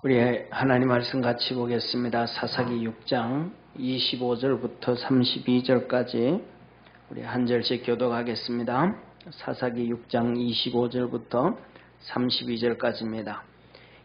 우리 하나님 말씀 같이 보겠습니다. 사사기 6장 25절부터 32절까지 우리 한 절씩 교독하겠습니다. 사사기 6장 25절부터 32절까지입니다.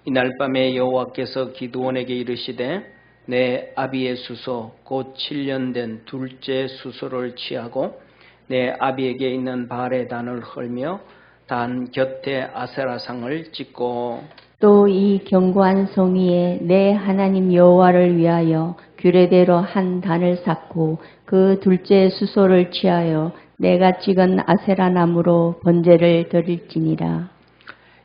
이날 밤에 여호와께서 기드온에게 이르시되 내 아비의 수소 곧 7년 된 둘째 수소를 취하고 내 아비에게 있는 바알의 단을 헐며 단 곁에 아세라상을 찍고 또 이 견고한 성 위에 내 하나님 여호와를 위하여 규례대로 한 단을 쌓고 그 둘째 수소를 취하여 내가 찍은 아세라 나무로 번제를 드릴지니라.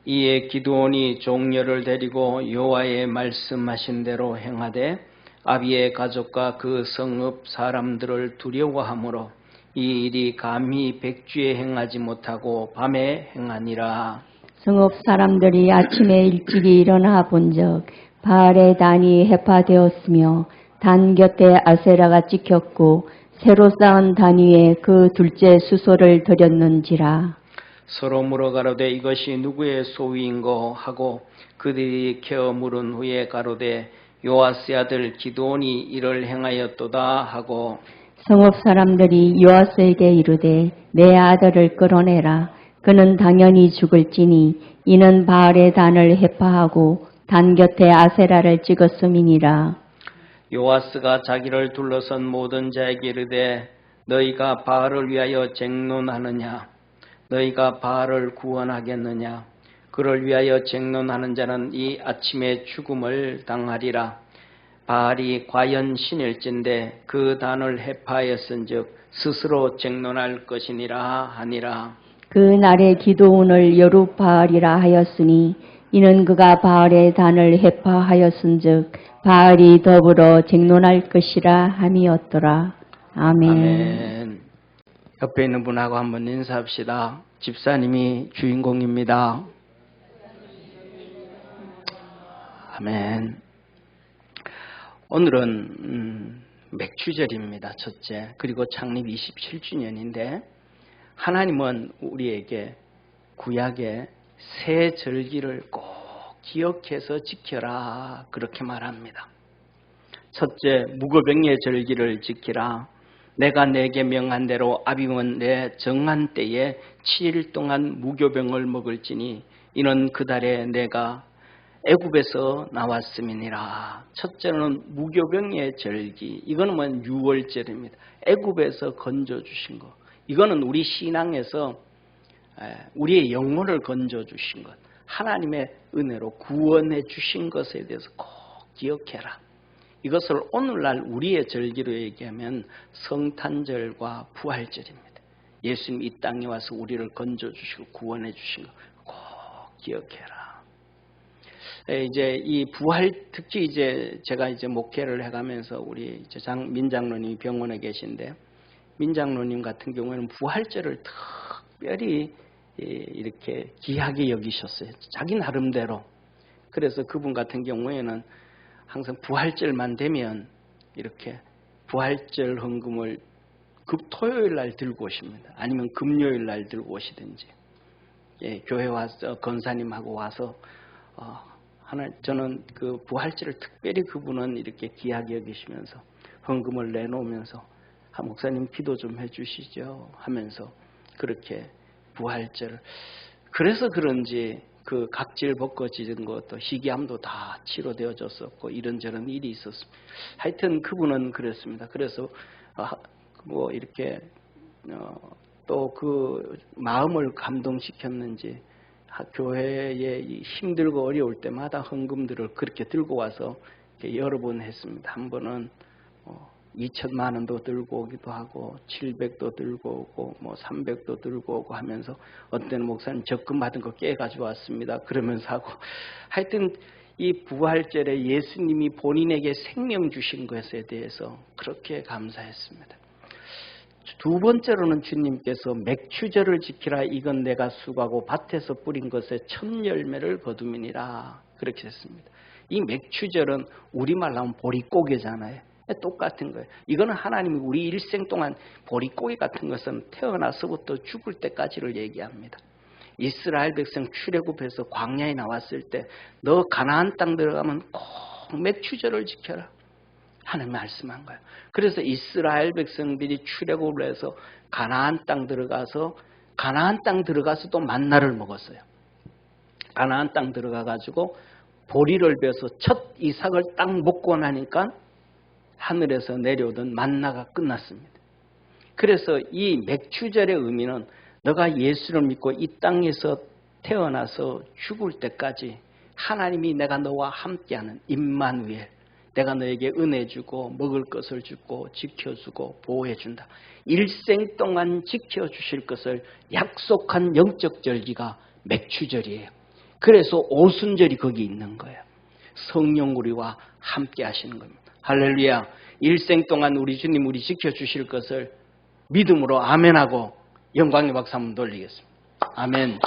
이에 기드온이 종려를 데리고 여호와의 말씀하신 대로 행하되 아비의 가족과 그 성읍 사람들을 두려워하므로 이 일이 감히 백주에 행하지 못하고 밤에 행하니라. 성읍 사람들이 아침에 일찍이 일어나 본즉 바알의 단이 해파되었으며 단 곁에 아세라가 찍혔고 새로 쌓은 단 위에 그 둘째 수소를 드렸는지라. 서로 물어 가로되 이것이 누구의 소유인고 하고 그들이 캐어 물은 후에 가로되 요아스의 아들 기드온이 이를 행하였도다 하고 성읍 사람들이 요아스에게 이르되 내 아들을 끌어내라. 그는 당연히 죽을지니 이는 바알의 단을 해파하고 단 곁에 아세라를 찍었음이니라. 요아스가 자기를 둘러선 모든 자에게 이르되 너희가 바알을 위하여 쟁론하느냐 너희가 바알을 구원하겠느냐 그를 위하여 쟁론하는 자는 이 아침에 죽음을 당하리라. 바알이 과연 신일진데 그 단을 해파하였은즉 스스로 쟁론할 것이니라 하니라. 그 날에 기드온을 여룻바알이라 하였으니 이는 그가 바알의 단을 해파하였은즉 바알이 더불어 쟁론할 것이라 함이었더라. 아멘. 아멘. 옆에 있는 분하고 한번 인사합시다. 집사님이 주인공입니다. 아멘. 오늘은 맥추절입니다. 첫째. 그리고 창립 27주년인데 하나님은 우리에게 구약의 새 절기를 꼭 기억해서 지켜라 그렇게 말합니다. 첫째, 무교병의 절기를 지키라. 내가 내게 명한 대로 아비면 내 정한 때에 7일 동안 무교병을 먹을지니 이는 그 달에 내가 애굽에서 나왔음이니라. 첫째는 무교병의 절기. 이거는 뭐 유월절입니다. 애굽에서 건져주신 거. 이거는 우리 신앙에서 우리의 영혼을 건져주신 것, 하나님의 은혜로 구원해 주신 것에 대해서 꼭 기억해라. 이것을 오늘날 우리의 절기로 얘기하면 성탄절과 부활절입니다. 예수님 이 땅에 와서 우리를 건져주시고 구원해 주신 것 꼭 기억해라. 이제 이 부활 특히 이제 제가 이제 목회를 해가면서 우리 이제 민장로님이 병원에 계신데 민장로님 같은 경우에는 부활절을 특별히 이렇게 귀하게 여기셨어요. 자기 나름대로. 그래서 그분 같은 경우에는 항상 부활절만 되면 이렇게 부활절 헌금을 토요일 날 들고 오십니다. 아니면 금요일 날 들고 오시든지. 교회 와서 건사님하고 와서 저는 그 부활절을 특별히 그분은 이렇게 귀하게 여기시면서 헌금을 내놓으면서 목사님 기도 좀 해주시죠 하면서 그렇게 부활절 그래서 그런지 그 각질 벗겨지는 것도 희귀암도 다 치료되어졌었고 이런저런 일이 있었습니다. 하여튼 그분은 그랬습니다. 그래서 뭐 이렇게 또 그 마음을 감동시켰는지 교회에 힘들고 어려울 때마다 헌금들을 그렇게 들고 와서 여러 번 했습니다. 한 번은 2천만 원도 들고 오기도 하고 700도 들고 오고 뭐 300도 들고 오고 하면서 어떤 목사님 적금 받은 거 깨가지고 왔습니다. 그러면서 하고 하여튼 이 부활절에 예수님이 본인에게 생명 주신 것에 대해서 그렇게 감사했습니다. 두 번째로는 주님께서 맥추절을 지키라. 이건 내가 수고하고 밭에서 뿌린 것에 첫 열매를 거두미니라. 그렇게 했습니다. 이 맥추절은 우리말로 하면 보릿고개잖아요. 똑같은 거예요. 이거는 하나님이 우리 일생 동안 보릿고개 같은 것은 태어나서부터 죽을 때까지를 얘기합니다. 이스라엘 백성 출애굽해서 광야에 나왔을 때 너 가나안 땅 들어가면 꼭 맥추절을 지켜라. 하나님 말씀한 거예요. 그래서 이스라엘 백성들이 출애굽을 해서 가나안 땅 들어가서도 만나를 먹었어요. 가나안 땅 들어가가지고 보리를 베어서 첫 이삭을 딱 먹고 나니까 하늘에서 내려오던 만나가 끝났습니다. 그래서 이 맥추절의 의미는 너가 예수를 믿고 이 땅에서 태어나서 죽을 때까지 하나님이 내가 너와 함께하는 임마누엘, 내가 너에게 은혜 주고 먹을 것을 주고 지켜주고 보호해준다. 일생 동안 지켜주실 것을 약속한 영적 절기가 맥추절이에요. 그래서 오순절이 거기 있는 거예요. 성령 우리와 함께 하시는 겁니다. 할렐루야. 일생 동안 우리 주님 우리 지켜주실 것을 믿음으로 아멘하고 영광의 박수 한번 돌리겠습니다. 아멘.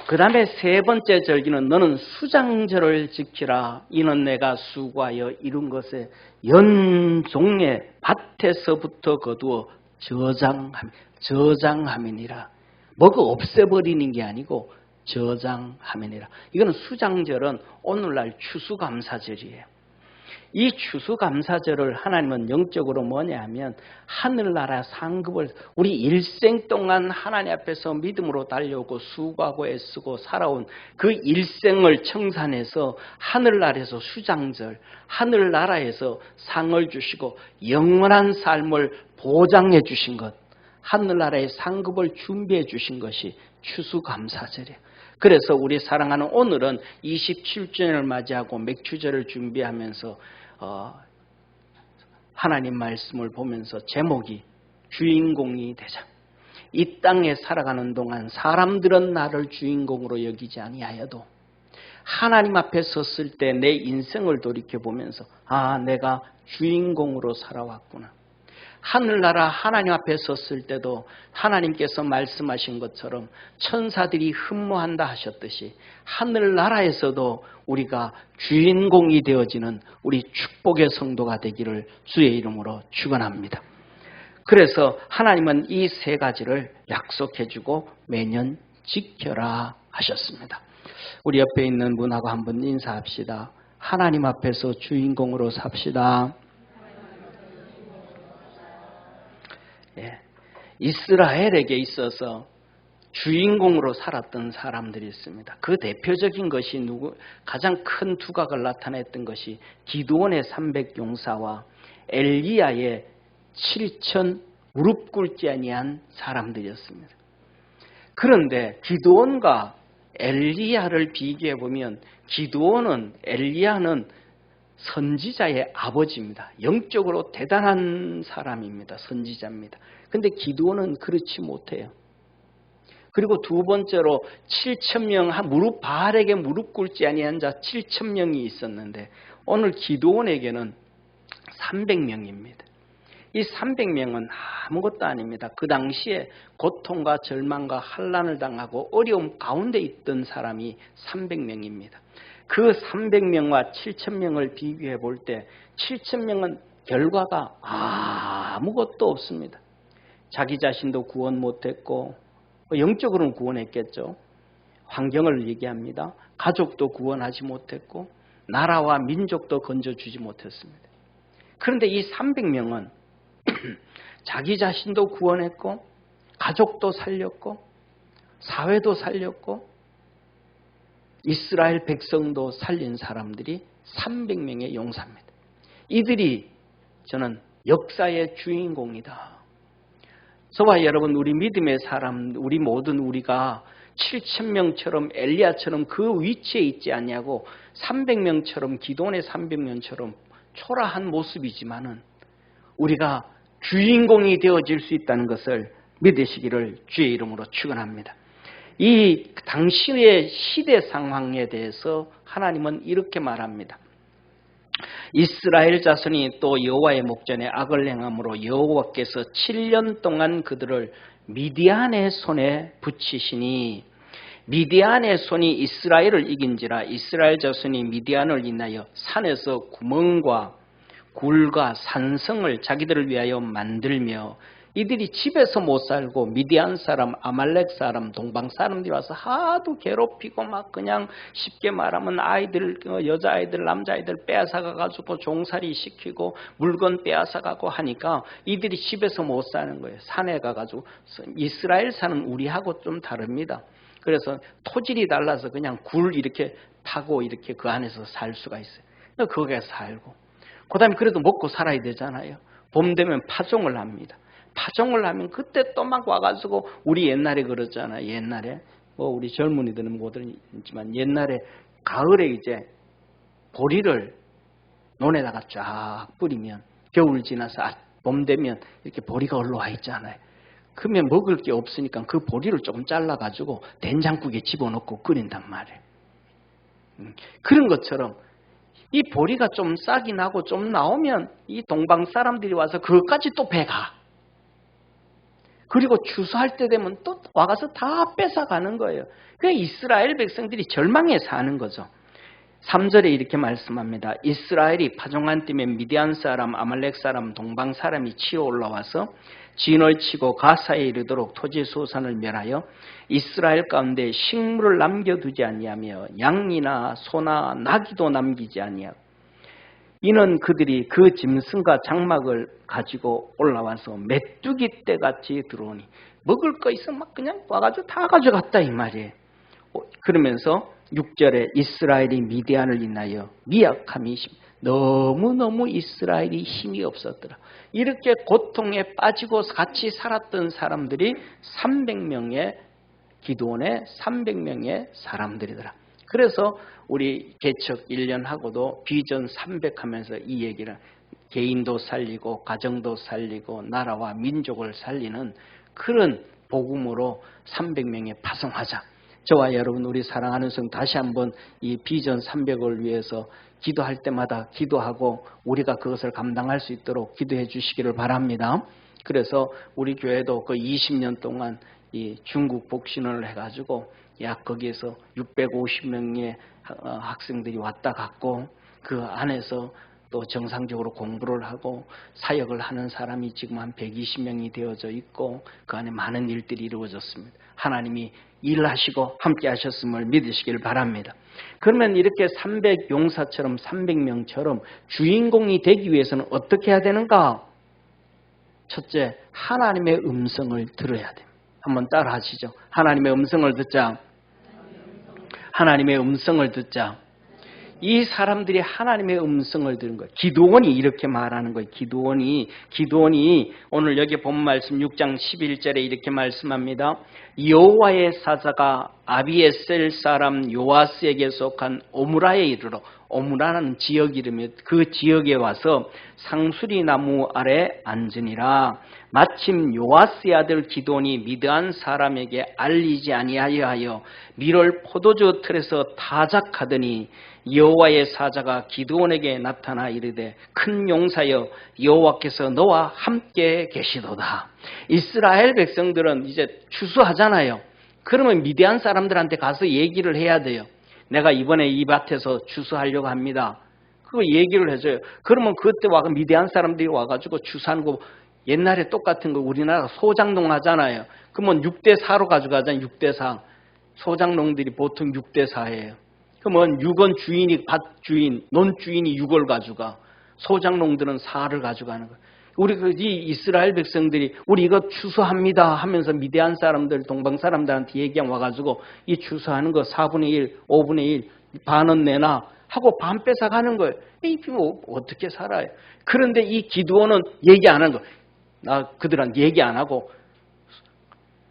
그 다음에 세 번째 절기는 너는 수장절을 지키라. 이는 내가 수고하여 이룬 것에 연종의 밭에서부터 거두어 저장함이니라. 뭐가 없애버리는 게 아니고 저장함이니라. 이거는 수장절은 오늘날 추수감사절이에요. 이 추수감사절을 하나님은 영적으로 뭐냐 하면 하늘나라 상급을 우리 일생 동안 하나님 앞에서 믿음으로 달려오고 수고하고 애쓰고 살아온 그 일생을 청산해서 하늘나라에서 수장절, 하늘나라에서 상을 주시고 영원한 삶을 보장해 주신 것, 하늘나라의 상급을 준비해 주신 것이 추수감사절이에요. 그래서 우리 사랑하는 오늘은 27주년을 맞이하고 맥추절을 준비하면서 하나님 말씀을 보면서 제목이 주인공이 되자. 이 땅에 살아가는 동안 사람들은 나를 주인공으로 여기지 아니하여도 하나님 앞에 섰을 때 내 인생을 돌이켜보면서 내가 주인공으로 살아왔구나. 하늘나라 하나님 앞에 섰을 때도 하나님께서 말씀하신 것처럼 천사들이 흠모한다 하셨듯이 하늘나라에서도 우리가 주인공이 되어지는 우리 축복의 성도가 되기를 주의 이름으로 축원합니다. 그래서 하나님은 이 세 가지를 약속해주고 매년 지켜라 하셨습니다. 우리 옆에 있는 분하고 한번 인사합시다. 하나님 앞에서 주인공으로 삽시다. 이스라엘에게 있어서 주인공으로 살았던 사람들이 있습니다. 그 대표적인 것이 가장 큰 두각을 나타냈던 것이 기드온의 300용사와 엘리야의 7천 무릎 꿇지 아니한 사람들이었습니다. 그런데 기드온과 엘리야를 비교해 보면 기드온은 엘리야는 선지자의 아버지입니다. 영적으로 대단한 사람입니다. 선지자입니다. 그런데 기드온은 그렇지 못해요. 그리고 두 번째로 7,000명 바알에게 무릎 꿇지 아니한 자 7,000명이 있었는데 오늘 기드온에게는 300명입니다. 이 300명은 아무것도 아닙니다. 그 당시에 고통과 절망과 환난을 당하고 어려움 가운데 있던 사람이 300명입니다. 그 300명과 7,000명을 비교해 볼 때 7,000명은 결과가 아무것도 없습니다. 자기 자신도 구원 못했고 영적으로는 구원했겠죠. 환경을 얘기합니다. 가족도 구원하지 못했고 나라와 민족도 건져주지 못했습니다. 그런데 이 300명은 자기 자신도 구원했고 가족도 살렸고 사회도 살렸고 이스라엘 백성도 살린 사람들이 300명의 용사입니다. 이들이 저는 역사의 주인공이다. 저와 여러분 우리 믿음의 사람 우리 모든 우리가 7,000명처럼 엘리야처럼 그 위치에 있지 않냐고 300명처럼 기드온의 300명처럼 초라한 모습이지만은 우리가 주인공이 되어질 수 있다는 것을 믿으시기를 주의 이름으로 축원합니다. 이 당시의 시대 상황에 대해서 하나님은 이렇게 말합니다. 이스라엘 자손이 또 여호와의 목전에 악을 행함으로 여호와께서 7년 동안 그들을 미디안의 손에 붙이시니 미디안의 손이 이스라엘을 이긴지라 이스라엘 자손이 미디안을 인하여 산에서 구멍과 굴과 산성을 자기들을 위하여 만들며 이들이 집에서 못 살고 미디안 사람, 아말렉 사람, 동방 사람들이 와서 하도 괴롭히고 막 그냥 쉽게 말하면 아이들, 여자아이들, 남자아이들 빼앗아가가지고 종살이 시키고 물건 빼앗아가고 하니까 이들이 집에서 못 사는 거예요. 산에 가가지고. 이스라엘 산은 우리하고 좀 다릅니다. 그래서 토질이 달라서 그냥 굴 이렇게 파고 이렇게 그 안에서 살 수가 있어요. 거기에 살고. 그 다음에 그래도 먹고 살아야 되잖아요. 봄 되면 파종을 합니다. 파종을 하면 그때 또 막 와가지고 우리 옛날에 그러잖아요. 옛날에 뭐 우리 젊은이들은 못 알지만 옛날에 가을에 이제 보리를 논에다가 쫙 뿌리면 겨울 지나서 봄 되면 이렇게 보리가 올라와 있잖아요. 그러면 먹을 게 없으니까 그 보리를 조금 잘라가지고 된장국에 집어넣고 끓인단 말이에요. 그런 것처럼 이 보리가 좀 싹이 나고 좀 나오면 이 동방 사람들이 와서 그것까지 또 배가. 그리고 추수할 때 되면 또 와가서 다 뺏어가는 거예요. 그러니까 이스라엘 백성들이 절망에 사는 거죠. 3절에 이렇게 말씀합니다. 이스라엘이 파종한 틈에 미디안 사람, 아말렉 사람, 동방 사람이 치어 올라와서 진을 치고 가사에 이르도록 토지 소산을 멸하여 이스라엘 가운데 식물을 남겨두지 아니하며 양이나 소나 나귀도 남기지 아니하고 이는 그들이 그 짐승과 장막을 가지고 올라와서 메뚜기 떼같이 들어오니 먹을 거 있으면 막 그냥 와가지고 다 가져갔다 이 말이에요. 그러면서 6절에 이스라엘이 미디안을 인하여 미약함이 너무너무 이스라엘이 힘이 없었더라. 이렇게 고통에 빠지고 같이 살았던 사람들이 300명의 기드온의 300명의 사람들이더라. 그래서 우리 개척 1년 하고도 비전 300 하면서 이 얘기를 개인도 살리고 가정도 살리고 나라와 민족을 살리는 그런 복음으로 300명에 파송하자. 저와 여러분 우리 사랑하는 성 다시 한번 이 비전 300을 위해서 기도할 때마다 기도하고 우리가 그것을 감당할 수 있도록 기도해 주시기를 바랍니다. 그래서 우리 교회도 그 20년 동안 이 중국 복신을 해가지고 약 거기에서 650명의 학생들이 왔다 갔고 그 안에서 또 정상적으로 공부를 하고 사역을 하는 사람이 지금 한 120명이 되어져 있고 그 안에 많은 일들이 이루어졌습니다. 하나님이 일하시고 함께 하셨음을 믿으시길 바랍니다. 그러면 이렇게 300 용사처럼 300명처럼 주인공이 되기 위해서는 어떻게 해야 되는가? 첫째, 하나님의 음성을 들어야 됩니다. 한번 따라 하시죠. 하나님의 음성을 듣자. 하나님의 음성을 듣자. 이 사람들이 하나님의 음성을 들은 거예요. 기드온이 이렇게 말하는 거예요. 기드온이 오늘 여기 본 말씀 6장 11절에 이렇게 말씀합니다. 여호와의 사자가 아비에셀 사람 요아스에게 속한 오므라에 이르러, 오므라는 지역 이름이에요. 그 지역에 와서 상수리 나무 아래 앉으니라. 마침 요아스의 아들 기드온이 미드안 사람에게 알리지 아니하여 밀을 포도주 틀에서 타작하더니 여호와의 사자가 기드온에게 나타나 이르되 큰 용사여 여호와께서 너와 함께 계시도다. 이스라엘 백성들은 이제 추수하잖아요. 그러면 미디안 사람들한테 가서 얘기를 해야 돼요. 내가 이번에 이 밭에서 추수하려고 합니다. 그거 얘기를 해줘요. 그러면 그때 미디안 사람들이 와가지고 추수하는 거 옛날에 똑같은 거 우리나라 소장농 하잖아요. 그러면 6대4로 가져가잖아요. 6대4. 소장농들이 보통 6대4예요. 그러면 6은 주인이 밭 주인, 논 주인이 6을 가져가. 소장농들은 4를 가져가는 거예요. 우리 이 이스라엘 백성들이 우리 이거 추수합니다 하면서 미디안 사람들, 동방 사람들한테 얘기하면 와가지고 이 추수하는 거 4분의 1, 5분의 1 반은 내놔 하고 반 뺏어가는 거예요. 이게 뭐 어떻게 살아요? 그런데 이 기드온은 얘기 안 하는 거예요. 나 그들한테 얘기 안 하고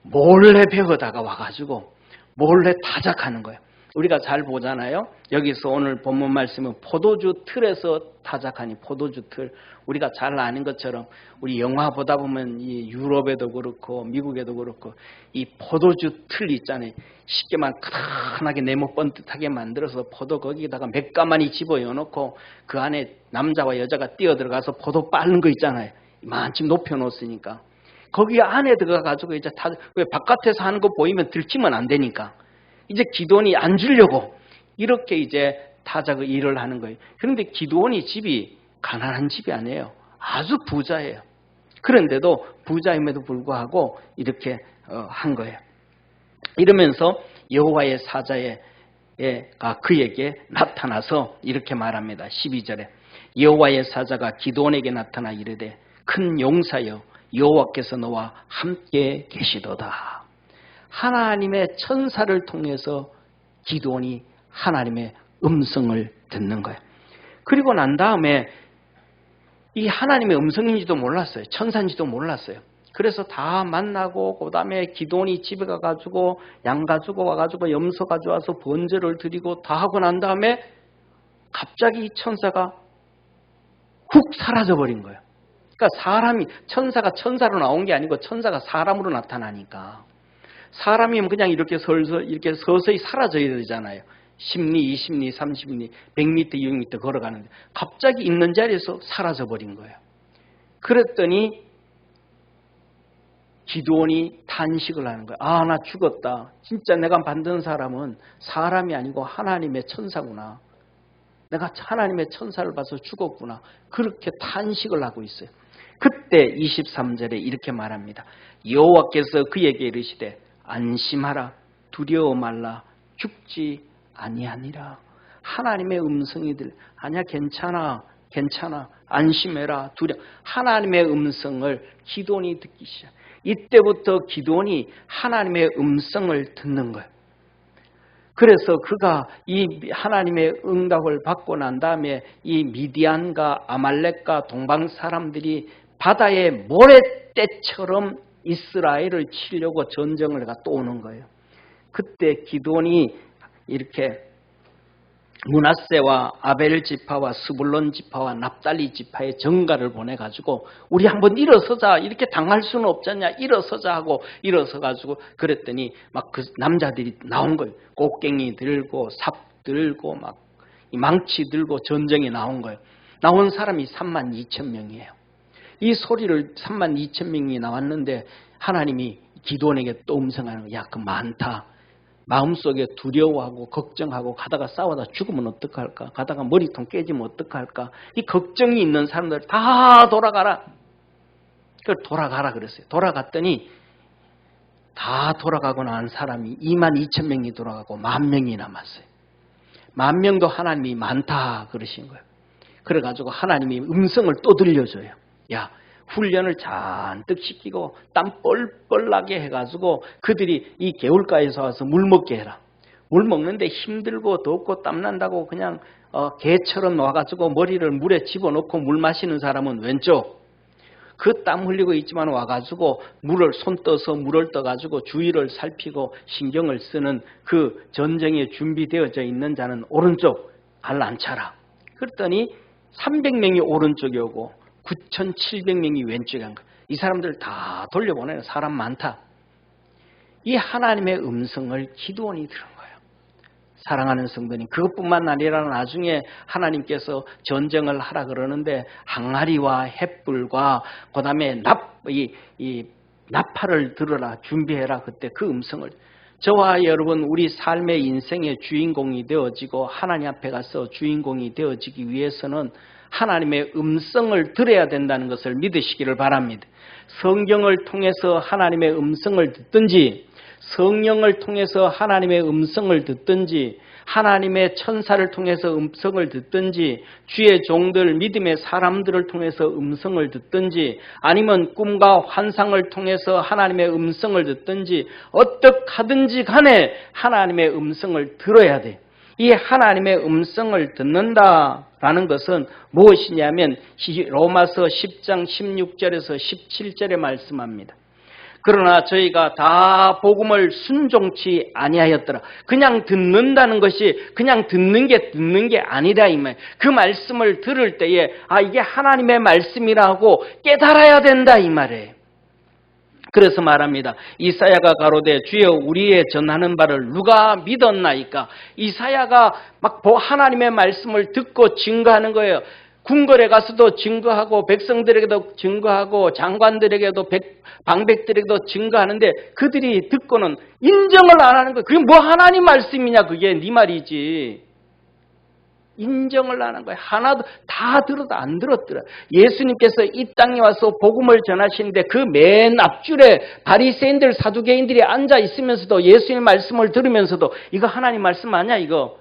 몰래 배우다가 와가지고 몰래 타작하는 거예요. 우리가 잘 보잖아요. 여기서 오늘 본문 말씀은 포도주 틀에서 타작하니 포도주 틀. 우리가 잘 아는 것처럼 우리 영화 보다 보면 이 유럽에도 그렇고 미국에도 그렇고 이 포도주 틀 있잖아요. 쉽게만 크하게 네모 번듯하게 만들어서 포도 거기다가 몇 가마니 집어넣고 그 안에 남자와 여자가 뛰어들어가서 포도 빻는 거 있잖아요. 만큼 높여놓았으니까. 거기 안에 들어가가지고 이제 왜 바깥에서 하는 거 보이면 들키면 안 되니까. 이제 기드온이 안 주려고 이렇게 이제 타작의 일을 하는 거예요. 그런데 기드온이 집이 가난한 집이 아니에요. 아주 부자예요. 그런데도 부자임에도 불구하고 이렇게 한 거예요. 이러면서 여호와의 사자가 그에게 나타나서 이렇게 말합니다. 12절에 여호와의 사자가 기드온에게 나타나 이르되 큰 용사여 여호와께서 너와 함께 계시도다. 하나님의 천사를 통해서 기드온이 하나님의 음성을 듣는 거예요. 그리고 난 다음에 이 하나님의 음성인지도 몰랐어요. 천사인지도 몰랐어요. 그래서 다 만나고 그 다음에 기드온이 집에 가가지고 양 가지고 와가지고 염소 가져와서 번제를 드리고 다 하고 난 다음에 갑자기 천사가 훅 사라져버린 거예요. 그러니까 천사가 천사로 나온 게 아니고 천사가 사람으로 나타나니까 사람이면 그냥 이렇게 서서히 사라져야 되잖아요. 10리, 20리, 30리, 100m, 200m 걸어가는데 갑자기 있는 자리에서 사라져버린 거예요. 그랬더니 기드온이 탄식을 하는 거예요. 아, 나 죽었다. 진짜 내가 만든 사람은 사람이 아니고 하나님의 천사구나. 내가 하나님의 천사를 봐서 죽었구나. 그렇게 탄식을 하고 있어요. 그때 23절에 이렇게 말합니다. 여호와께서 그에게 이르시되 안심하라. 두려워 말라. 죽지 아니하니라. 하나님의 음성이 아니야, 괜찮아. 안심해라. 하나님의 음성을 기드온이 듣기 시작. 이때부터 기드온이 하나님의 음성을 듣는 거예요. 그래서 그가 이 하나님의 응답을 받고 난 다음에 이 미디안과 아말렉과 동방 사람들이 바다의 모래떼처럼 이스라엘을 치려고 전쟁을 또 오는 거예요. 그때 기드온이 이렇게 므낫세와 아벨 지파와 스불론 지파와 납달리 지파의 전가를 보내가지고 우리 한번 일어서자, 이렇게 당할 수는 없잖냐, 일어서자 하고 일어서가지고 그랬더니 막 그 남자들이 나온 거예요. 꽃갱이 들고 삽 들고 막 망치 들고 전쟁에 나온 거예요. 나온 사람이 32,000명이에요. 이 소리를 32,000명이 나왔는데 하나님이 기드온에게 또 음성하는 거예요. 야, 그 많다. 마음속에 두려워하고 걱정하고 가다가 싸우다 죽으면 어떡할까? 가다가 머리통 깨지면 어떡할까? 이 걱정이 있는 사람들 다 돌아가라. 그걸 돌아가라 그랬어요. 돌아갔더니 다 돌아가고 난 사람이 22,000명이 돌아가고 10,000명이 남았어요. 10,000명도 하나님이 많다 그러신 거예요. 그래가지고 하나님이 음성을 또 들려줘요. 야, 훈련을 잔뜩 시키고 땀 뻘뻘 나게 해가지고 그들이 이 개울가에서 와서 물 먹게 해라. 물 먹는데 힘들고 덥고 땀난다고 그냥 개처럼 와가지고 머리를 물에 집어넣고 물 마시는 사람은 왼쪽. 그 땀 흘리고 있지만 와가지고 손 떠서 물을 떠가지고 주위를 살피고 신경을 쓰는 그 전쟁에 준비되어져 있는 자는 오른쪽 갈라앉혀라. 그랬더니 300명이 오른쪽에 오고 9,700명이 왼쪽에 간 거예요. 이 사람들 다 돌려보내요. 사람 많다. 이 하나님의 음성을 기드온이 들은 거예요. 사랑하는 성도님, 그것뿐만 아니라 나중에 하나님께서 전쟁을 하라 그러는데 항아리와 횃불과 그 다음에 나팔을 들어라, 준비해라. 그때 그 음성을 저와 여러분 우리 삶의 인생의 주인공이 되어지고 하나님 앞에 가서 주인공이 되어지기 위해서는 하나님의 음성을 들어야 된다는 것을 믿으시기를 바랍니다. 성경을 통해서 하나님의 음성을 듣든지 성령을 통해서 하나님의 음성을 듣든지 하나님의 천사를 통해서 음성을 듣든지 주의 종들 믿음의 사람들을 통해서 음성을 듣든지 아니면 꿈과 환상을 통해서 하나님의 음성을 듣든지 어떻게 하든지 간에 하나님의 음성을 들어야 돼. 이 하나님의 음성을 듣는다라는 것은 무엇이냐면 로마서 10장 16절에서 17절에 말씀합니다. 그러나 저희가 다 복음을 순종치 아니하였더라. 그냥 듣는다는 것이 그냥 듣는 게 아니라 이 말. 그 말씀을 들을 때에 이게 하나님의 말씀이라고 깨달아야 된다 이 말이에요. 그래서 말합니다. 이사야가 가로되 주여 우리의 전하는 바를 누가 믿었나이까. 이사야가 막 하나님의 말씀을 듣고 증거하는 거예요. 궁궐에 가서도 증거하고 백성들에게도 증거하고 장관들에게도 방백들에게도 증거하는데 그들이 듣고는 인정을 안 하는 거예요. 그게 뭐 하나님 말씀이냐, 그게 네 말이지. 인정을 안 한 거예요. 하나도 다 들어도 안 들었더라. 예수님께서 이 땅에 와서 복음을 전하시는데 그 맨 앞줄에 바리새인들 사두개인들이 앉아 있으면서도 예수님 말씀을 들으면서도 이거 하나님 말씀 아니야 이거.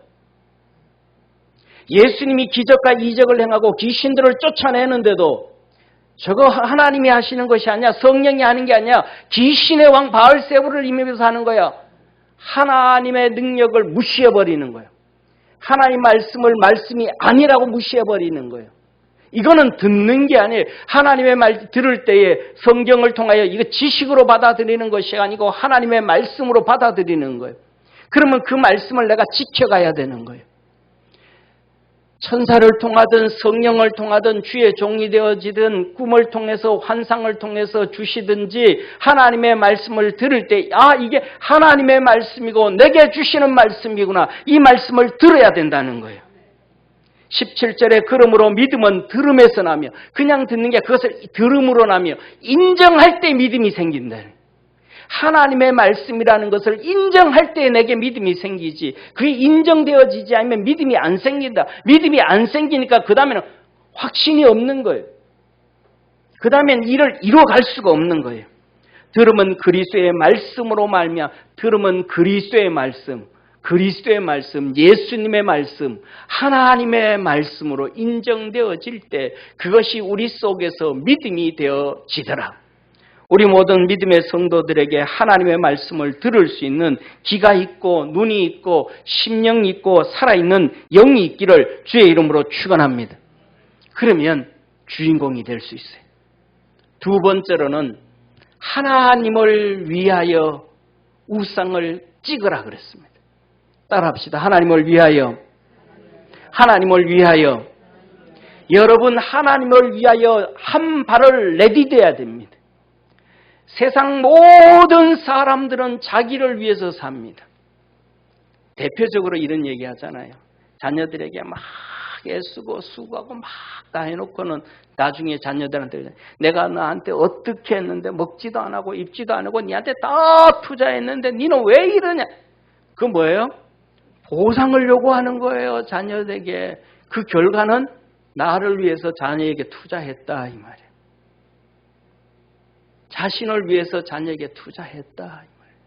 예수님이 기적과 이적을 행하고 귀신들을 쫓아내는데도 저거 하나님이 하시는 것이 아니야. 성령이 하는 게 아니야. 귀신의 왕 바알세불을 임해서 하는 거야. 하나님의 능력을 무시해버리는 거예요. 하나님 말씀을 말씀이 아니라고 무시해버리는 거예요. 이거는 듣는 게 아니에요. 하나님의 말 들을 때에 성경을 통하여 이거 지식으로 받아들이는 것이 아니고 하나님의 말씀으로 받아들이는 거예요. 그러면 그 말씀을 내가 지켜가야 되는 거예요. 천사를 통하든 성령을 통하든 주의 종이 되어지든 꿈을 통해서 환상을 통해서 주시든지 하나님의 말씀을 들을 때 이게 하나님의 말씀이고 내게 주시는 말씀이구나. 이 말씀을 들어야 된다는 거예요. 17절에 그러므로 믿음은 들음에서 나며 그냥 듣는 게 그것을 들음으로 나며 인정할 때 믿음이 생긴다. 하나님의 말씀이라는 것을 인정할 때 내게 믿음이 생기지. 그게 인정되어지지 않으면 믿음이 안 생긴다. 믿음이 안 생기니까 그 다음에는 확신이 없는 거예요. 그 다음엔 이를 이뤄갈 수가 없는 거예요. 들음은 그리스도의 말씀으로 말미암아 들음은 그리스도의 말씀, 예수님의 말씀, 하나님의 말씀으로 인정되어질 때 그것이 우리 속에서 믿음이 되어지더라. 우리 모든 믿음의 성도들에게 하나님의 말씀을 들을 수 있는 귀가 있고 눈이 있고 심령이 있고 살아있는 영이 있기를 주의 이름으로 축원합니다. 그러면 주인공이 될 수 있어요. 두 번째로는 하나님을 위하여 우상을 찍으라 그랬습니다. 따라합시다. 하나님을 위하여. 여러분 하나님을 위하여 한 발을 내디뎌야 됩니다. 세상 모든 사람들은 자기를 위해서 삽니다. 대표적으로 이런 얘기 하잖아요. 자녀들에게 막 애쓰고 수고하고 막 다 해놓고는 나중에 자녀들한테 내가 너한테 어떻게 했는데 먹지도 안 하고 입지도 안 하고 니한테 다 투자했는데 니는 왜 이러냐. 그건 뭐예요? 보상을 요구하는 거예요. 자녀에게. 그 결과는 나를 위해서 자녀에게 투자했다 이 말이에요. 자신을 위해서 자녀에게 투자했다 이 말이에요.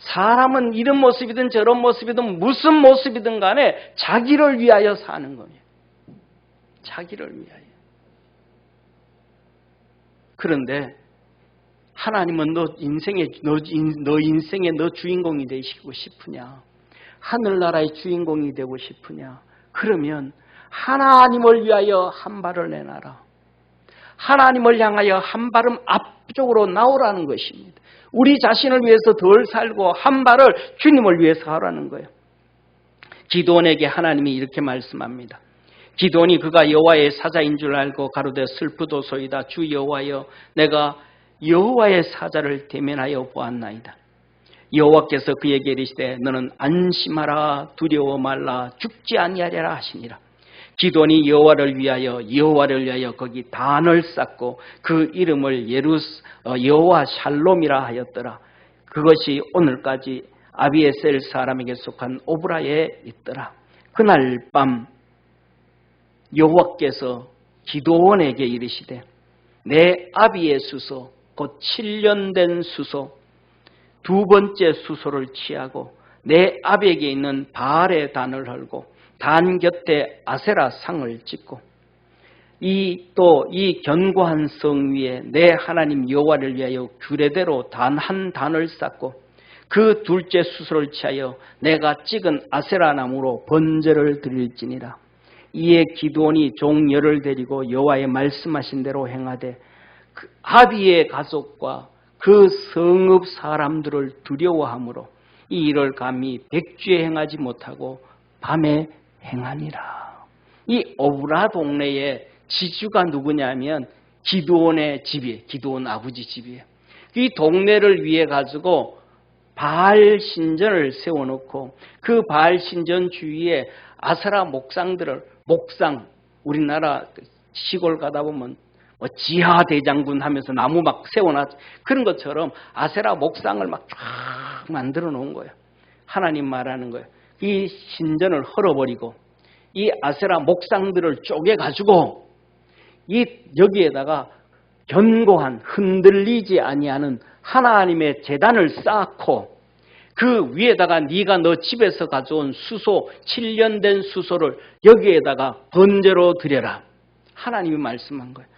사람은 이런 모습이든 저런 모습이든 무슨 모습이든 간에 자기를 위하여 사는 겁니다. 자기를 위하여. 그런데 하나님은 너 인생의 너 주인공이 되시고 싶으냐? 하늘나라의 주인공이 되고 싶으냐? 그러면 하나님을 위하여 한 발을 내놔라. 하나님을 향하여 한 발음 앞쪽으로 나오라는 것입니다. 우리 자신을 위해서 덜 살고 한 발을 주님을 위해서 하라는 거예요. 기드온에게 하나님이 이렇게 말씀합니다. 기드온이 그가 여호와의 사자인 줄 알고 가로되 슬프도소이다. 주 여호와여 내가 여호와의 사자를 대면하여 보았나이다. 여호와께서 그에게 이르시되 너는 안심하라 두려워 말라 죽지 아니하리라 하시니라. 기드온이 여호와를 위하여 거기 단을 쌓고 그 이름을 여호와 샬롬이라 하였더라. 그것이 오늘까지 아비에셀 사람에게 속한 오브라에 있더라. 그날 밤 여호와께서 기드온에게 이르시되 내 아비의 수소 곧 7년 된 수소 두 번째 수소를 취하고 내 아비에게 있는 바알의 단을 헐고 단 곁에 아세라 상을 짓고 이 견고한 성 위에 내 하나님 여호와를 위하여 규례대로 단 한 단을 쌓고 그 둘째 수소를 취하여 내가 찍은 아세라 나무로 번제를 드릴지니라. 이에 기드온이 종 열을 데리고 여호와의 말씀하신 대로 행하되 그 아비의 가족과 그 성읍 사람들을 두려워하므로 이 일을 감히 백주에 행하지 못하고 밤에 행하니라. 이 오브라 동네의 지주가 누구냐면 기드온의 집이에요. 기드온 아버지 집이에요. 이 동네를 위해 가지고 바알 신전을 세워놓고 그 바알 신전 주위에 아세라 목상 우리나라 시골 가다 보면 뭐 지하 대장군 하면서 나무 막 세워놨 그런 것처럼 아세라 목상을 막 쫙 만들어 놓은 거예요. 하나님 말하는 거예요. 이 신전을 헐어버리고 이 아세라 목상들을 쪼개가지고 여기에다가 견고한 흔들리지 아니하는 하나님의 제단을 쌓고 그 위에다가 네가 너 집에서 가져온 수소 7년 된 수소를 여기에다가 번제로 드려라. 하나님이 말씀한 거예요.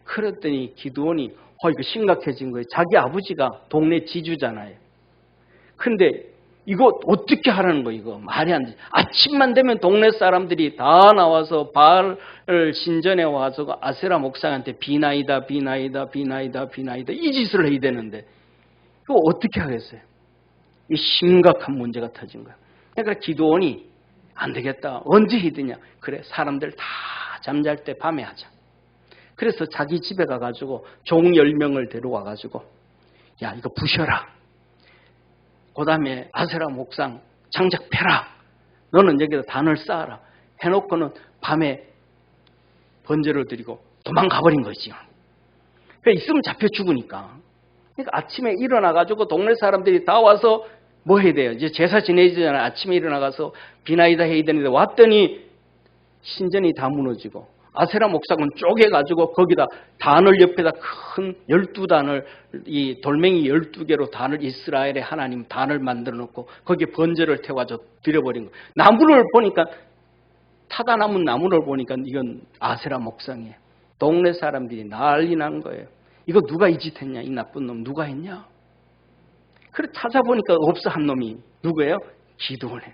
그랬더니 기드온이 이거 심각해진 거예요. 자기 아버지가 동네 지주잖아요. 근데 이거 어떻게 하라는 거예요? 이거 말이 안 돼. 아침만 되면 동네 사람들이 다 나와서 바알 신전에 와서 아세라 목상한테 비나이다 이 짓을 해야 되는데 이거 어떻게 하겠어요? 이 심각한 문제가 터진 거야. 그러니까 기드온이 안 되겠다. 언제 해야 되냐? 그래, 사람들 다 잠잘 때 밤에 하자. 그래서 자기 집에 가가지고 종 10명을 데려와가지고 야, 이거 부셔라. 그 다음에 아세라 목상 장작 패라. 너는 여기다 단을 쌓아라. 해놓고는 밤에 번제를 드리고 도망가버린 거지. 그러니까 있으면 잡혀 죽으니까. 그러니까 아침에 일어나가지고 동네 사람들이 다 와서 뭐 해야 돼요? 이제 제사 지내잖아요. 아침에 일어나가서 비나이다 해야 되는데 왔더니 신전이 다 무너지고 아세라 목상은 쪼개가지고 거기다 단을 옆에다 큰 12단을 이 돌멩이 12개로 단을 이스라엘의 하나님 단을 만들어 놓고 거기에 번제를 태워서 드려버린 거예요. 나무를 보니까 타다 남은 나무를 보니까 이건 아세라 목상이에요. 동네 사람들이 난리 난 거예요. 이거 누가 이 짓 했냐? 이 나쁜 놈 누가 했냐? 그래 찾아보니까 없어 한 놈이. 누구예요? 기드온이에요.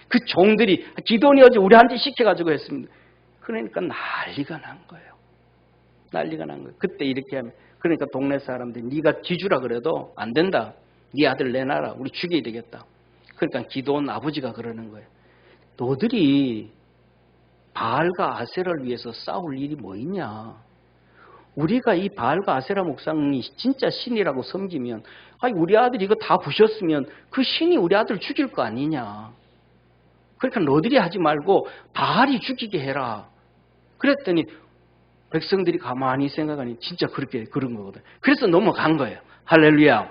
그 종들이 기드온이 어제 우리한테 시켜가지고 했습니다. 그러니까 난리가 난 거예요. 난리가 난 거예요. 그때 이렇게 하면 그러니까 동네 사람들이 네가 지주라 그래도 안 된다. 네 아들 내놔라. 우리 죽여야 되겠다. 그러니까 기드온 아버지가 그러는 거예요. 너들이 바알과 아세라를 위해서 싸울 일이 뭐 있냐. 우리가 이 바알과 아세라 목상이 진짜 신이라고 섬기면 아니 우리 아들이 이거 다 부셨으면 그 신이 우리 아들 죽일 거 아니냐. 그러니까 너들이 하지 말고 바알이 죽이게 해라. 그랬더니 백성들이 가만히 생각하니 진짜 그런 거거든. 그래서 넘어간 거예요. 할렐루야.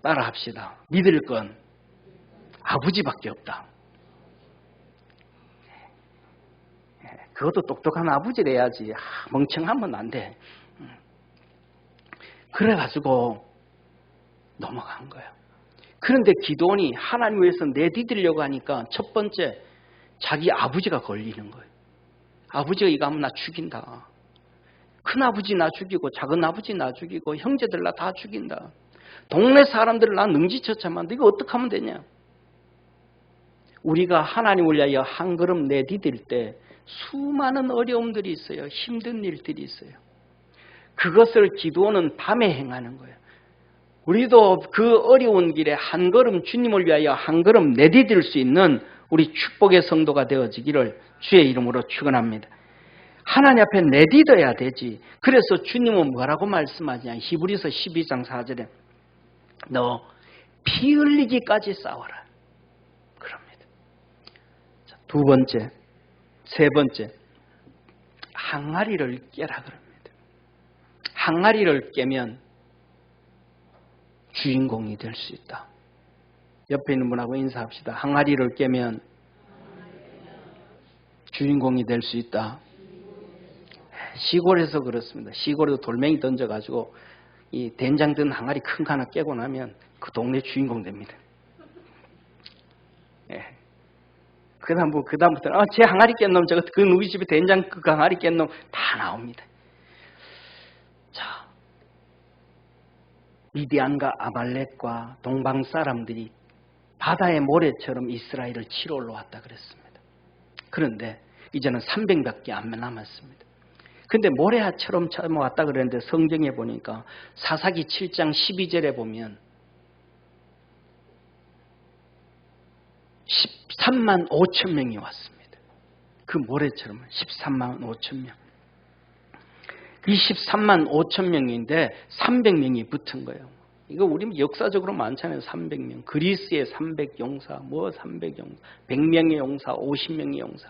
따라합시다. 믿을 건 아버지밖에 없다. 그것도 똑똑한 아버지래야지. 멍청하면 안 돼. 그래가지고 넘어간 거예요. 그런데 기드온이 하나님 위해서 내디디려고 하니까 첫 번째 자기 아버지가 걸리는 거예요. 아버지가 이거 하면 나 죽인다. 큰아버지 나 죽이고 작은아버지 나 죽이고 형제들 나 다 죽인다. 동네 사람들을 나 능지처참한데 이거 어떻게 하면 되냐. 우리가 하나님을 위하여 한 걸음 내디딜 때 수많은 어려움들이 있어요. 힘든 일들이 있어요. 그것을 기드온은 밤에 행하는 거예요. 우리도 그 어려운 길에 한 걸음 주님을 위하여 한 걸음 내디딜 수 있는 우리 축복의 성도가 되어지기를 주의 이름으로 축원합니다. 하나님 앞에 내디뎌야 되지. 그래서 주님은 뭐라고 말씀하냐. 히브리서 12장 4절에 너 피 흘리기까지 싸워라. 그럽니다. 자, 두 번째, 세 번째 항아리를 깨라 그럽니다. 항아리를 깨면 주인공이 될 수 있다. 옆에 있는 분하고 인사합시다. 항아리를 깨면 주인공이 될 수 있다. 시골에서 그렇습니다. 시골에도 돌멩이 던져가지고 이 된장 든 항아리 큰 거 하나 깨고 나면 그 동네 주인공 됩니다. 예. 그다음부터는 제 항아리 깬 놈, 그 누구 집에 된장 그 항아리 깬 놈 다 나옵니다. 자, 미디안과 아말렉과 동방 사람들이 바다의 모래처럼 이스라엘을 치러 올라왔다 그랬습니다. 그런데 이제는 300밖에 안 남았습니다. 근데 모래처럼 왔다 그랬는데 성경에 보니까 사사기 7장 12절에 보면 13만 5천 명이 왔습니다. 그 모래처럼 13만 5천 명. 이 13만 5천 명인데 300명이 붙은 거예요. 이거 우리 역사적으로 많잖아요. 300명. 그리스의 300용사, 300용사, 100명의 용사, 50명의 용사.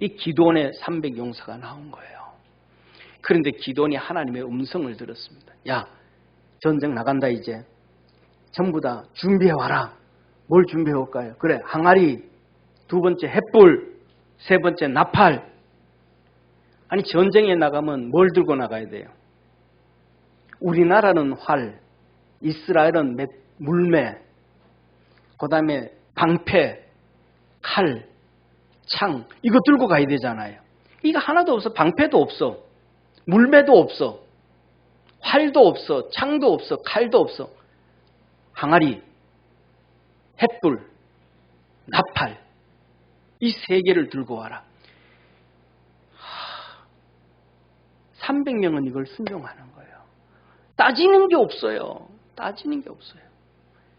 이 기드온의 300용사가 나온 거예요. 그런데 기드온이 하나님의 음성을 들었습니다. 야, 전쟁 나간다 이제. 전부 다 준비해와라. 뭘 준비해올까요? 그래, 항아리 두 번째 햇불, 세 번째 나팔. 아니 전쟁에 나가면 뭘 들고 나가야 돼요? 우리나라는 활, 이스라엘은 물매, 그 다음에 방패, 칼, 창 이거 들고 가야 되잖아요. 이거 하나도 없어. 방패도 없어. 물매도 없어. 활도 없어. 창도 없어. 칼도 없어. 항아리, 햇불, 나팔 이 세 개를 들고 와라. 300명은 이걸 순종하는 거예요. 따지는 게 없어요. 따지는 게 없어요.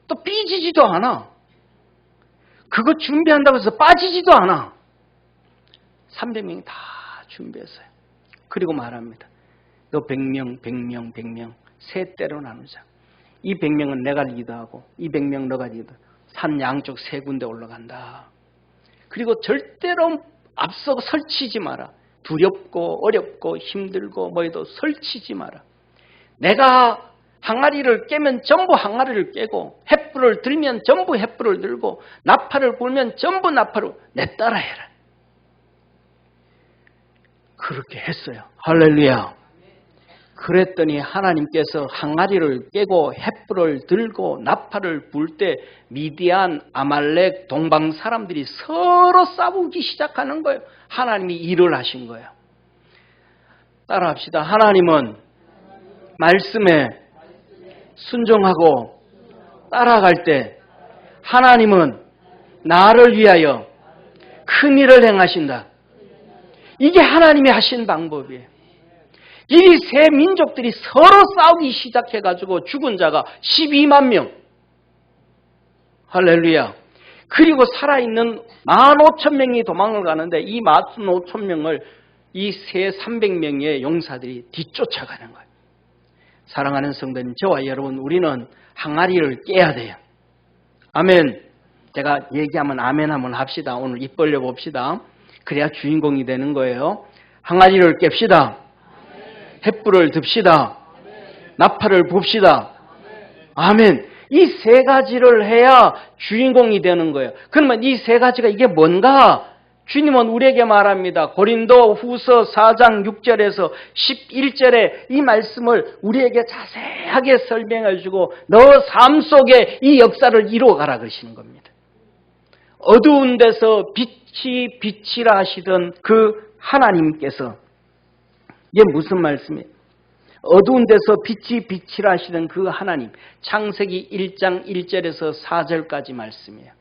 또 삐지지도 않아. 그거 준비한다고 해서 빠지지도 않아. 300명이 다 준비했어요. 그리고 말합니다. 너 100명, 100명, 100명 세 때로 나누자. 이 100명은 내가 리더하고 이 100명 너가 리더. 산 양쪽 세 군데 올라간다. 그리고 절대로 앞서 설치지 마라. 두렵고 어렵고 힘들고 뭐해도 설치지 마라. 내가 항아리를 깨면 전부 항아리를 깨고 햇불을 들면 전부 햇불을 들고 나팔을 불면 전부 나팔을 내 따라 해라. 그렇게 했어요. 할렐루야. 그랬더니 하나님께서 항아리를 깨고 햇불을 들고 나팔을 불 때 미디안, 아말렉, 동방 사람들이 서로 싸우기 시작하는 거예요. 하나님이 일을 하신 거예요. 따라합시다. 하나님은 말씀에 순종하고 따라갈 때 하나님은 나를 위하여 큰 일을 행하신다. 이게 하나님이 하신 방법이에요. 이 세 민족들이 서로 싸우기 시작해가지고 죽은 자가 12만 명. 할렐루야. 그리고 살아있는 15,000명이 도망을 가는데 이 15,000명을 이 세 300명의 용사들이 뒤쫓아가는 거예요. 사랑하는 성도님, 저와 여러분, 우리는 항아리를 깨야 돼요. 아멘. 제가 얘기하면 아멘 한번 합시다. 오늘 입 벌려 봅시다. 그래야 주인공이 되는 거예요. 항아리를 깹시다. 햇불을 듭시다. 나팔을 봅시다. 아멘. 이 세 가지를 해야 주인공이 되는 거예요. 그러면 이 세 가지가 이게 뭔가? 주님은 우리에게 말합니다. 고린도 후서 4장 6절에서 11절에 이 말씀을 우리에게 자세하게 설명해 주고 너 삶 속에 이 역사를 이루어가라 그러시는 겁니다. 어두운 데서 빛이 빛이라 하시던 그 하나님께서 이게 무슨 말씀이에요? 어두운 데서 빛이 빛이라 하시던 그 하나님. 창세기 1장 1절에서 4절까지 말씀이에요.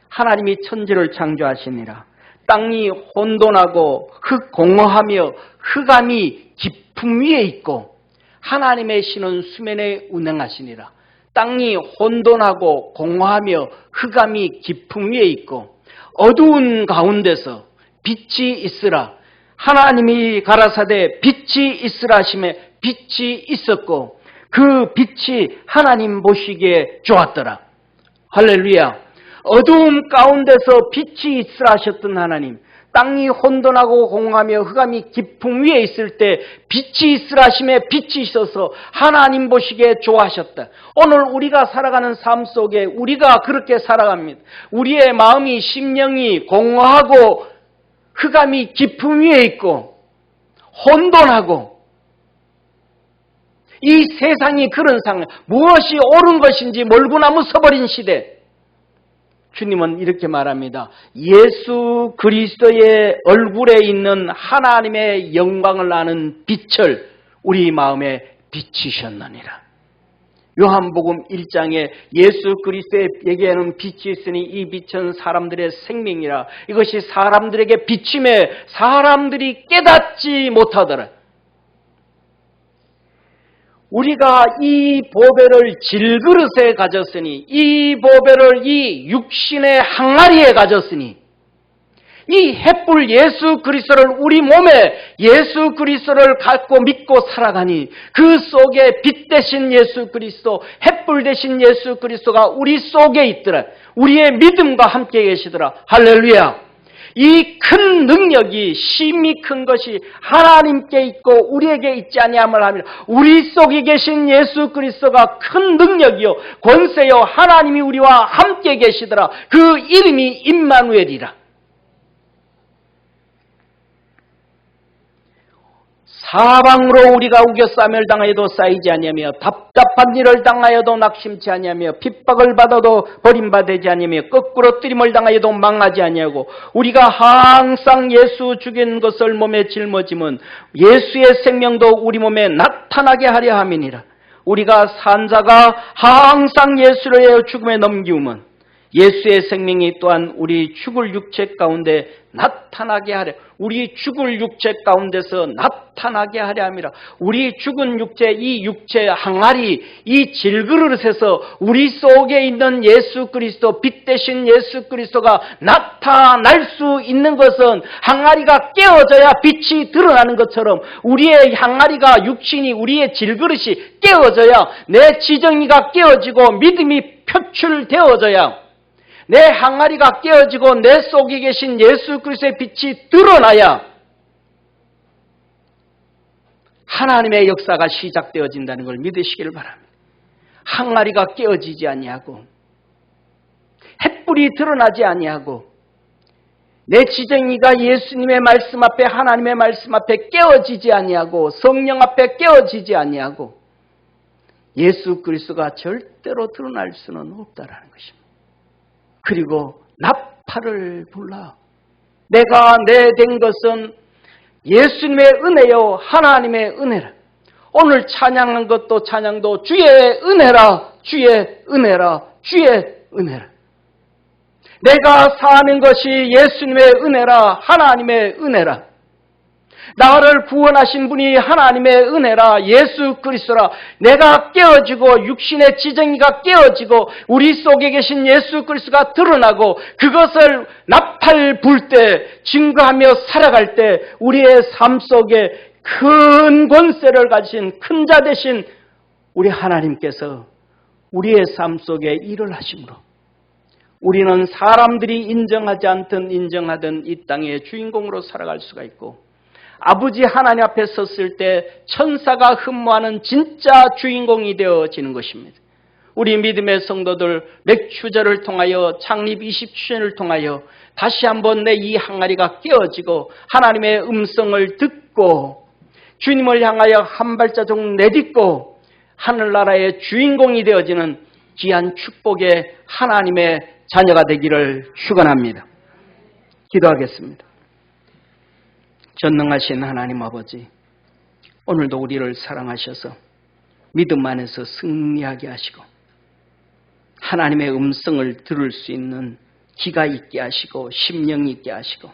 하나님이 천지를 창조하시니라. 땅이 혼돈하고 흑공허하며 흑암이 깊음 위에 있고 하나님의 신은 수면에 운행하시니라. 땅이 혼돈하고 공허하며 흑암이 깊음 위에 있고 어두운 가운데서 빛이 있으라. 하나님이 가라사대 빛이 있으라 하시매 빛이 있었고 그 빛이 하나님 보시기에 좋았더라. 할렐루야. 어두움 가운데서 빛이 있으라 하셨던 하나님, 땅이 혼돈하고 공허하며 흑암이 깊음 위에 있을 때 빛이 있으라 하심에 빛이 있어서 하나님 보시기에 좋아하셨다. 오늘 우리가 살아가는 삶 속에 우리가 그렇게 살아갑니다. 우리의 마음이 심령이 공허하고 흑암이 깊음 위에 있고 혼돈하고 이 세상이 그런 상황, 무엇이 옳은 것인지 몰구나무 서버린 시대. 주님은 이렇게 말합니다. 예수 그리스도의 얼굴에 있는 하나님의 영광을 아는 빛을 우리 마음에 비치셨느니라. 요한복음 1장에 예수 그리스도에게는 빛이 있으니 이 빛은 사람들의 생명이라. 이것이 사람들에게 비침에 사람들이 깨닫지 못하더라. 우리가 이 보배를 질그릇에 가졌으니 이 보배를 이 육신의 항아리에 가졌으니 이 햇불 예수 그리스도를 우리 몸에 예수 그리스도를 갖고 믿고 살아가니 그 속에 빛 대신 예수 그리스도, 햇불 대신 예수 그리스도가 우리 속에 있더라. 우리의 믿음과 함께 계시더라. 할렐루야. 이 큰 능력이 심히 큰 것이 하나님께 있고 우리에게 있지 아니함을 합니다. 우리 속에 계신 예수 그리스도가 큰 능력이요 권세요 하나님이 우리와 함께 계시더라. 그 이름이 임마누엘이라. 사방으로 우리가 우겨싸움을 당하여도 쌓이지 아니하며 답답한 일을 당하여도 낙심치 아니하며 핍박을 받아도 버림받지 아니하며 거꾸로 뜨림을 당하여도 망하지 아니하고 우리가 항상 예수 죽인 것을 몸에 짊어짐은 예수의 생명도 우리 몸에 나타나게 하려 함이니라. 우리가 산 자가 항상 예수를 죽음에 넘기우면 예수의 생명이 또한 우리 죽을 육체 가운데 나타나게 하려. 우리 죽을 육체 가운데서 나타나게 하려 함이라. 우리 죽은 육체, 이 육체 항아리, 이 질그릇에서 우리 속에 있는 예수 그리스도, 빛 대신 예수 그리스도가 나타날 수 있는 것은 항아리가 깨어져야 빛이 드러나는 것처럼 우리의 항아리가 육신이 우리의 질그릇이 깨어져야 내 지정이가 깨어지고 믿음이 표출되어져야 내 항아리가 깨어지고 내 속에 계신 예수 그리스도의 빛이 드러나야 하나님의 역사가 시작되어진다는 걸 믿으시기를 바랍니다. 항아리가 깨어지지 아니하고 햇불이 드러나지 아니하고 내 지정이가 예수님의 말씀 앞에 하나님의 말씀 앞에 깨어지지 아니하고 성령 앞에 깨어지지 아니하고 예수 그리스도가 절대로 드러날 수는 없다라는 것입니다. 그리고 나팔을 불라. 내가 내 된 것은 예수님의 은혜요 하나님의 은혜라. 오늘 찬양한 것도 찬양도 주의 은혜라, 주의 은혜라, 주의 은혜라. 내가 사는 것이 예수님의 은혜라, 하나님의 은혜라. 나를 구원하신 분이 하나님의 은혜라, 예수 그리스도라. 내가 깨어지고 육신의 지정이가 깨어지고 우리 속에 계신 예수 그리스도가 드러나고 그것을 나팔 불 때 증거하며 살아갈 때 우리의 삶 속에 큰 권세를 가지신 큰 자 되신 우리 하나님께서 우리의 삶 속에 일을 하심으로 우리는 사람들이 인정하지 않든 인정하든 이 땅의 주인공으로 살아갈 수가 있고 아버지 하나님 앞에 섰을 때 천사가 흠모하는 진짜 주인공이 되어지는 것입니다. 우리 믿음의 성도들 맥추절을 통하여 창립 20주년을 통하여 다시 한번 내 이 항아리가 깨어지고 하나님의 음성을 듣고 주님을 향하여 한 발자국 내딛고 하늘나라의 주인공이 되어지는 귀한 축복의 하나님의 자녀가 되기를 축원합니다. 기도하겠습니다. 전능하신 하나님 아버지, 오늘도 우리를 사랑하셔서 믿음 안에서 승리하게 하시고 하나님의 음성을 들을 수 있는 귀가 있게 하시고 심령이 있게 하시고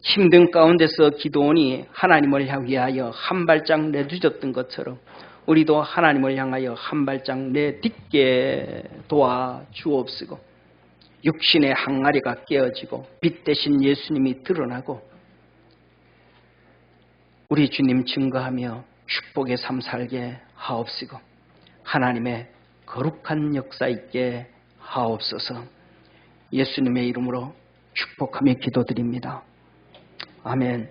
힘든 가운데서 기도원이 하나님을 위하여 한 발짝 내딛었던 것처럼 우리도 하나님을 향하여 한 발짝 내딛게 도와주옵시고 육신의 항아리가 깨어지고 빛 대신 예수님이 드러나고 우리 주님 증거하며 축복의 삶 살게 하옵시고 하나님의 거룩한 역사 있게 하옵소서. 예수님의 이름으로 축복하며 기도드립니다. 아멘.